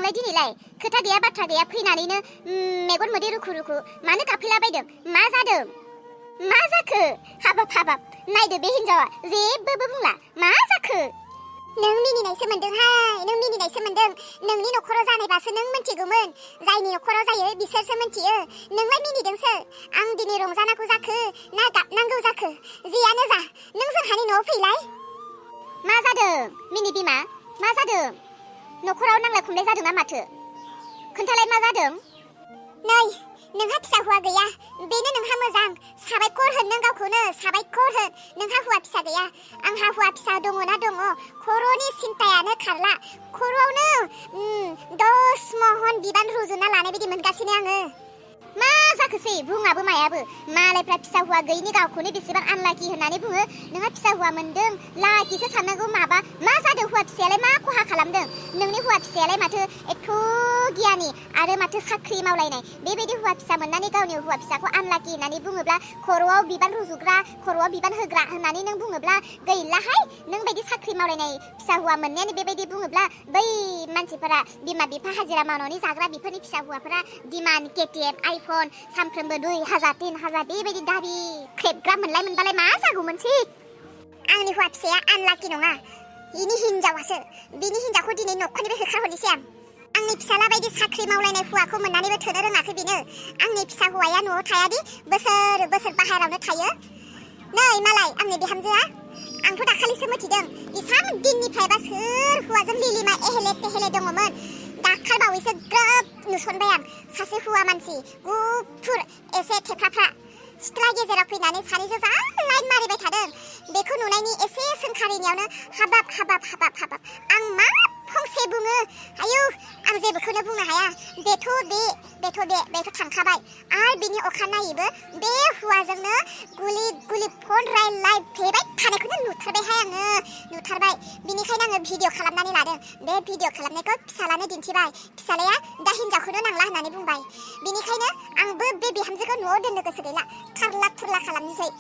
नोंलाय दिनैलाय खोथा गैया बाथ्रा गैया फैनानैनो मेगन मोदै रुखु रुखु मानो गाबफैलाबायदों मा जादों मा जाखो हाबाब नायदो बे हिन्जावा जेबोबो बुंला मा जाखो नों मिनिनायसो मोनदोंहाय नों मिनिनायसो मोनदों नोंनि नखराव जानायबासो नों मिन्थिगौमोन जायनि नखराव जायो बिसोरसो मिन्थियो नोंलाय मिनिदोंसो आं दिनै रंजानांगौ जाखो ना गाबनांगौ जाखो जियानो जा नों जोंहानि न'आव फैलाय मा जादों मिनि बिमा मा जादों नखराव नांलाय खमलाय जादोंना माथो खोन्थालाय मा जादों नै नोंहा फिसा हौवा गैया बेनो नोंहा मोजां साबायखर होन नों गावखौनो साबायखर होन नोंहा हौवा फिसा गैया आंहा हौवा फिसा दङना दङ खर'नि सिन्तायानो खारला खर'आवनो 10 महन बिबान रुजुना लानाय बायदि मोनगासिनो आङो मा जाखोसै बुङाबो मायाबो मालायफ्रा फिसा हौवा गैयिनि गावखौनो बेसेबां आनलाकि होननानै बुङो नोंहा फिसा हौवा मोनदों लाकिसो साननांगौ माबा मा जादों हौवा फिसायालाय मा खहा खालामदों नोंनि हौवा फिसायालाय माथो एथ' गियानि आरो माथो साख्रि मावलायनाय बेबायदि हौवा फिसा मोननानै गावनि हौवा फिसाखौ आनलाकि होननानै बुङोब्ला खर'आव बिबान रुजुग्रा खर'आव बिबान होग्रा होननानै नों बुङोब्ला गैलाहाय नों बायदि साख्रि मावलायनाय फिसा हौवा मोननायानो बेबायदि बुङोब्ला बै मानसिफोरा बिमा बिफा हाजिरा मावनानै जाग्रा बेफोरनि फिसा हौवाफोरा डिमान्ड केटिएम आइफन सानफ्रोमबो 2000 3000 बेबायदि दाबि खेबग्रा मोनबालाय मा जागौमोनसै आंनि हौवा फिसाया आनलाकि नङा बिनि हिन्जावासो बिनि हिन्जावखौ दिनै न'खरनिफ्राय होखारहरनोसै आंनि फिसाला बायदि साख्रि मावलायनाय हौवाखौ मोननानैबो थोनो रोङाखै बेनो आंनि फिसा हौवाया न'आव थायादि बोसोर बाहेरावनो थायो नै मालाय आंनि बिहामजोआ आंथ' दाखालिसो मिथिदों इसां दिननिफ्रायबा सोर हौवाजों लिलिमा एहेले तेहेले दङमोन दाखाल बावैसो ग्रोब नुसनबाय आं सासे हौवा मानसि गुफुर एसे थेफ्राफ्रा सिथ्ला गेजेराव फैनानै सानैजों जा लाइन मारिबाय थादों बेखौ नुनायनि एसे सोंखारिनायावनो हाबाब आं मा फंसे बुङो आयौ आं जेबोखौनो बुंनो हाया बेथ' थांखाबाय आरो बिनि अखानायैबो बे हौवाजोंनो गुलि फन रायलायफेबाय थानायखौनो नुथारबायहाय आङो नुथारबाय बिनिखायनो आङो भिडिअ खालामनानै लादों बे भिडिअ खालामनायखौ फिसालानो दिन्थिबाय फिसालाया दा हिन्जावखौनो नांला होननानै बुंबाय बिनिखायनो आंबो बे बिहामजोखौ न'आव दोननो गोसो गैला थारला थुरला खालामनोसै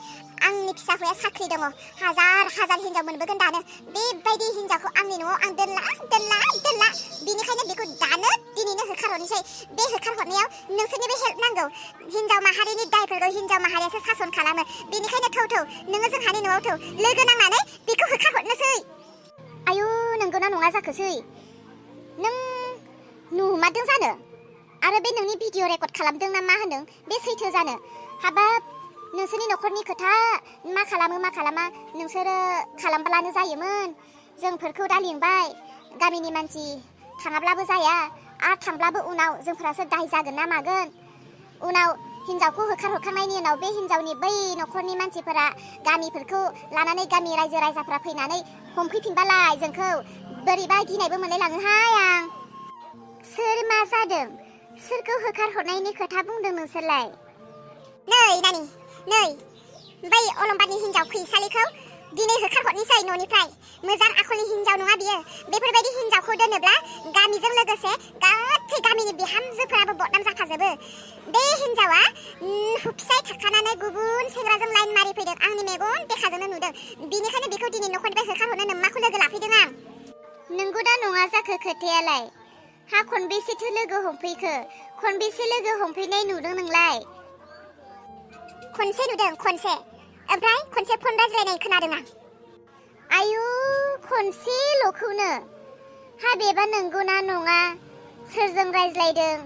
आंनि फिसा हौवाया साख्रि दङ हाजार हिन्जाव मोनबोगोन दानो बेबायदि हिन्जावखौ आंनि न'आव आं दोनला बिनिखायनो बेखौ दानो दिनैनो होखारहरनोसै बे होखारहरनायाव नोंसोरनिबो हेल्प नांगौ हिन्जाव माहारिनि दायफोरखौ हिन्जाव माहारियासो सासन खालामो बेनिखायनो थौ नोङो जोंहानि न'आव थौ लोगो नांनानै बेखौ होखारहरनोसै आयु नंगौना नङा जाखोसै नों नुमारदों जानो आरो बे नोंनि भिडिअ रेकर्ड खालामदों ना मा होनदों बे सैथो जानो हाबाब नोंसोरनि न'खरनि खोथा मा खालामा नोंसोरो खालामब्लानो जायोमोन जोंफोरखौ दा लिंबाय गामिनि मानसि थाङाब्लाबो जाया आरो थांब्लाबो उनाव जोंफोरासो दाय जागोन ना मागोन उनाव हिन्जावखौ होखारहरखांनायनि उनाव बे हिन्जावनि बै न'खरनि मानसिफोरा गामिफोरखौ लानानै गामि रायजो राजाफ्रा फैनानै हमफैफिनबालाय जोंखौ बोरैबा गिनायबो मोनलायलाङोहाय आं सोर मा जादों सोरखौ होखारहरनायनि खोथा बुंदों नोंसोरलाय नै नानि नै बै अलंबारनि हिन्जाव फैसालिखौ दिनै होखारहरनोसै न'निफ्राय मोजां आखलनि हिन्जाव नङा बियो बेफोरबायदि हिन्जावखौ दोनोब्ला गामिजों लोगोसे गासै गामिनि बिहामजोफोराबो बदनाम जाखाजोबो बे हिन्जावा फिसाय थाखानानै गुबुन सेंग्राजों लाइन मारि फैदों आंनि मेगन देखाजोंनो नुदों बिनिखायनो बेखौ दिनै न'खरनिफ्राय होखारहरनो नोम्माखौ लोगो लाफैदों आं नंगौना नङा जाखो खोथायालाय हा खनबेसेथो लोगो हमफैखो खनबेसे लोगो हमफैनाय नुदों नोंलाय खनसे नुदों खनसे ओमफ्राय खनसे फन रायज्लायनाय खोनादों आं आयु खनसेल'खौनो हाबेबा नंगौना नङा सोरजों रायज्लायदों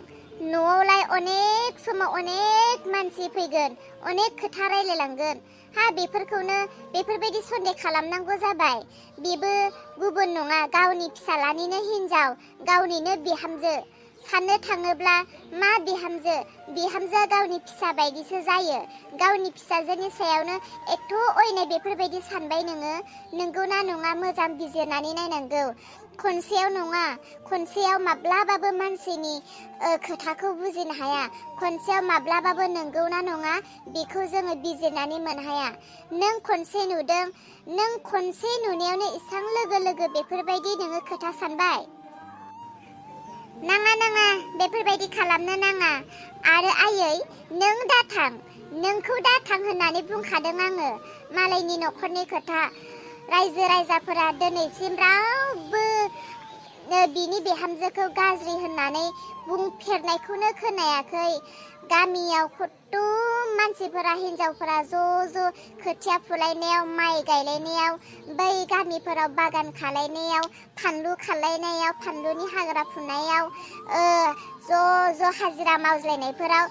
न'आवलाय अनेक समाव अनेक मानसि फैगोन अनेक खोथा रायलायलांगोन हा बेफोरखौनो बेफोरबायदि सन्देह खालामनांगौ जाबाय बेबो गुबुन नङा गावनि फिसालानिनो हिन्जाव गावनिनो बिहामजो साननो थाङोब्ला मा बिहामजोआ गावनि फिसा बायदिसो जायो गावनि फिसाजोनि सायावनो एथ' अयनाय बेफोरबायदि सानबाय नोङो नंगौना नङा मोजां बिजिरनानै नायनांगौ खनसेयाव नङा खनसेयाव माब्लाबाबो मानसिनि खोथाखौ बुजिनो हाया खनसेयाव माब्लाबाबो नंगौना नङा बेखौ जोङो बिजिरनानै मोननो हाया नों खनसे नुदों नों खनसे नुनायावनो इसां लोगो बेफोरबायदि नोङो खोथा सानबाय नाङा बेफोरबायदि खालामनो नाङा आरो आयै नों दाथां नोंखौ दाथां होननानै बुंखादों आङो मालायनि न'खरनि खोथा रायजो राजाफोरा दिनैसिम रावबो बिनि बिहामजोखौ गाज्रि होननानै बुंफेरनायखौनो खोनायाखै। गामियाव खत्त' मानसिफोरा हिन्जावफोरा ज' खोथिया फुलायनायाव, माइ गायलायनायाव, बै गामिफोराव बागान खालायनायाव, फानलु खालायनायाव, फानलुनि हाग्रा फुनायाव, ज' हाजिरा मावज्लायनायफोराव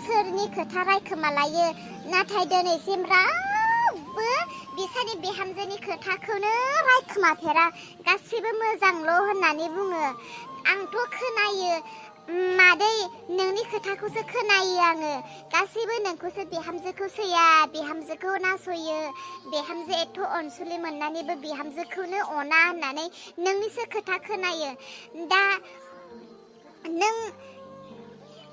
सोरनि खोथा रायखोमा लायो। नाथाय दिनैसिम रावबो बिसानि बिहामजोनि खोथाखौनो रायखोमाफेरा। गासिबो मोजांल' होननानै बुङो। आंथ' खोनायो मादै, नोंनि खोथाखौसो खोनायो आङो। गासैबो नोंखौसो बिहामजोखौ सैया, बिहामजोखौ नासयो, बिहामजो एथ' अनसुलि मोननानैबो बिहामजोखौनो अना होननानै नोंनिसो खोथा खोनायो। दा नों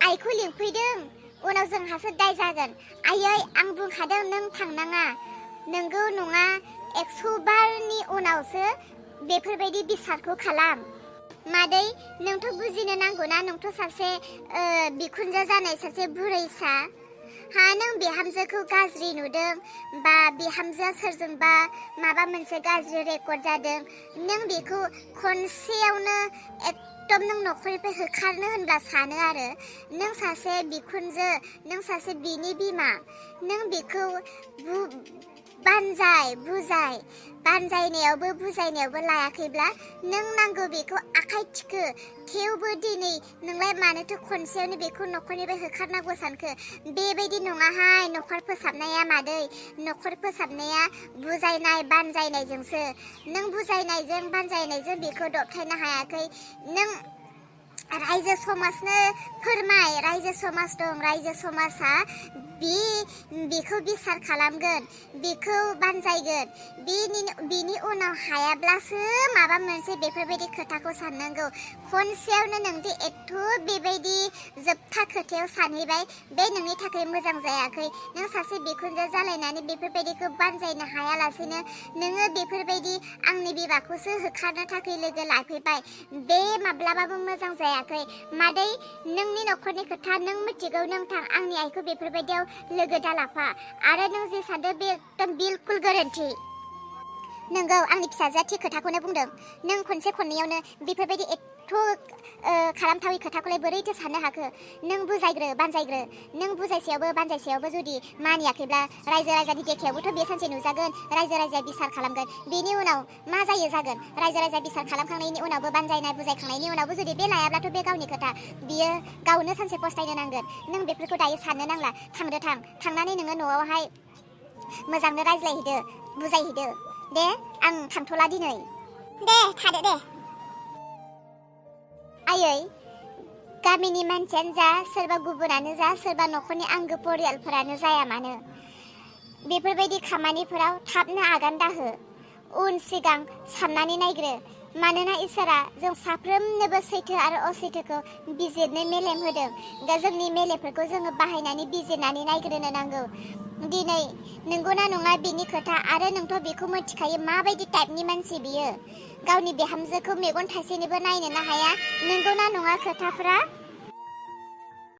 आइखौ लिंफैदों, उनाव जोंहासो दाय जागोन। आयै, आं बुंखादों नों थांनाङा। नोंगौ नङा 100 बारनि उनावसो बेफोरबायदि बिसारखौ खालाम। मादै, नोंथ' बुजिनो नांगौना, नोंथ' सासे बिखुनजो जानाय सासे बुरैसा। नों बिहामजोखौ गाज्रि नुदों बा बिहामजोआ सोरजोंबा माबा मोनसे गाज्रि रेकर्ड जादों, नों बेखौ खनसेयावनो एकदम नों न'खरनिफ्राय होखारनो होनब्ला सानो आरो। नों सासे बिखुनजो, नों सासे बिनि बिमा, नों बेखौ बुजाय, बानजायनायावबो बुजायनायावबो लायाखैब्ला नों नांगौ बेखौ आखाइ थिखो। थेवबो दिनै नोंलाय मानोथो खनसेयावनो बेखौ न'खरनिफ्राय होखारनांगौ सानखो? बेबायदि नङाहाय न'खर फोसाबनाया मादै। न'खर फोसाबनाया बुजायनाय बानजायनायजोंसो। नों बुजायनायजों बानजायनायजों बेखौ दबथायनो हायाखै। नों रायजो समाजनो फोरमाय, रायजो समाज दं, रायजो समाजा बेखौ बिसार खालामगोन, बेखौ बानजायगोन। बिनि उनाव हायाब्लासो माबा मोनसे बेफोरबायदि खोथाखौ साननांगौ। खनसेयावनो नोंदि एथ' बेबायदि जोबथा खोथायाव सानहैबाय, बे नोंनि थाखाय मोजां जायाखै। नों सासे बिखुनजो जालायनानै बेफोरबायदिखौ बानजायनो हायालासेनो नोङो बेफोरबायदि आंनि बिमाखौसो होखारनो थाखाय लोगो लाफैबाय। बे माब्लाबाबो मोजां जायाखै। मादै, नोंनि न'खरनि खोथा नों मिथिगौ, नों थां, आंनि आइखौ बेफोरबायदियाव लोगो दालाफा। आरो नों जे सानदों बे एकदम बिलकुल गोरोन्थि। नोंगौ, आंनि फिसाजोआ थि खोथाखौनो बुंदों। नों खनसे खननैयावनो बेफोरबायदि एथ' खालामथावै खोथाखौलाय बोरैथो साननो हाखो? नों बुजायग्रो, बानजायग्रो। नों बुजायसेयावबो बानजायसेयावबो जुदि मानियाखैब्ला रायजो राजानि देखायावबोथ' बे सानसे नुजागोन। रायजो राजाया बिसार खालामगोन। बेनि उनाव मा जायो जागोन। रायजो राजा बिसार खालामखांनायनि उनावबो, बानजायनाय बुजायखांनायनि उनावबो जुदि बे लायाब्लाथ' बे गावनि खोथा, बियो गावनो सानसे पस्तायनो नांगोन। नों बेफोरखौ दायो साननो नांला। थांनानै नोङो न'आवहाय मोजांनो रायज्लायहैदो, बुजायहैदो। दे, आं थांथ'ला दिनै। दे, थादो दे। आयै, गामिनि मानसियानो जा, सोरबा गुबुनानो जा, सोरबा न'खरनि आंगो परियालफोरानो जाया मानो, बेफोरबायदि खामानिफोराव थाबनो आगान दाहो। उन सिगां साननानै नायग्रो। मानोना इसोरा जों साफ्रोमनोबो सैथो आरो असैथोखौ बिजिरनो मेलेम होदों। दा जोंनि मेलेमफोरखौ जोङो बाहायनानै बिजिरनानै नायग्रोनो नांगौ। दिनै नंगौना नङा बिनि खोथा, आरो नोंथ' बेखौ मिथिखायो माबायदि टाइपनि मानसि बियो। गावनि बिहामजोखौ मेगन थाइसेनिबो नायनोनो हाया। नंगौना नङा खोथाफ्रा?